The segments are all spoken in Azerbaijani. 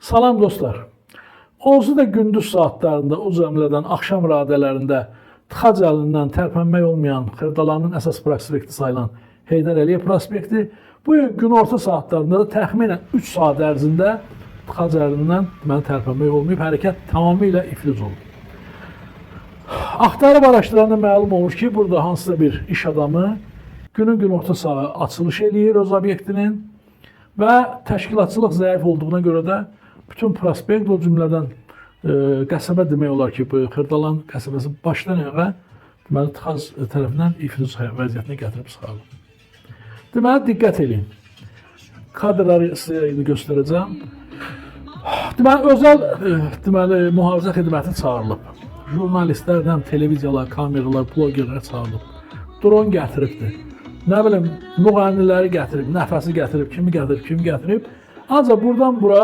Salam dostlar. Onsuz da gündüz saatlərində, o cəmlədən axşam radələrində tıxac əlindən tərpənmək olmayan Xırdalanın əsas prospekti sayılan Heydər Əliyev prospekti bu gün günorta saatlarında da təxminən 3 saat ərzində tıxac əlindən tərpənmək olmayıb, hərəkət tamamilə iflic olub. Axtarıb araşdıranda məlum olur ki, burada hansısa bir iş adamı günün günorta saat açılış eləyir öz obyektinin və təşkilatçılıq zəif olduğuna görə də bütün prospekt, o cümlədən qəsəbə demək olar ki, bu Xırdalan qəsəbəsi başdan ayağa deməli tıxac tərəfindən iflic vəziyyətinə gətirib çıxarılıb. Deməli diqqət edin. Kadrları sizə göstərəcəm. Deməli özəl mühafizə xidməti çağırılıb. Jurnalistlərdən televiziyalar, kameralar, blogerlər çağırılıb. Dron gətiribdir. Nə bilim, müğənniləri gətirib, nəfəsi gətirib, kimi gətirib. Ancaq buradan bura,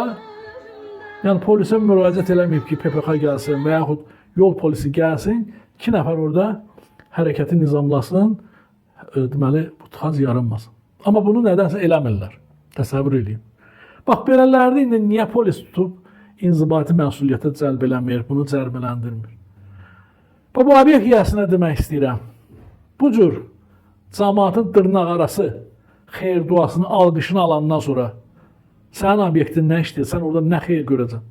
yəni polisə müraciət eləməyib ki, PPX gəlsin və yaxud yol polisi gəlsin, 2 nəfər orada hərəkəti nizamlasın, deməli, bu tıxac yaranmasın. Amma bunu nədənsə eləmirlər, təsəvvür edin. Bax, belələrdə indi niyə polis tutub inzibati məsuliyyətə cəlb eləmir, bunu cərimələndirmir? Bu obyekt yiyəsinə demək istəyirəm. Bu cür cəmaatın dırnaq arası xeyir duasını, alqışını alandan sonra sənin obyektin nə işləyir, sən orada nə xeyir görəcəksən?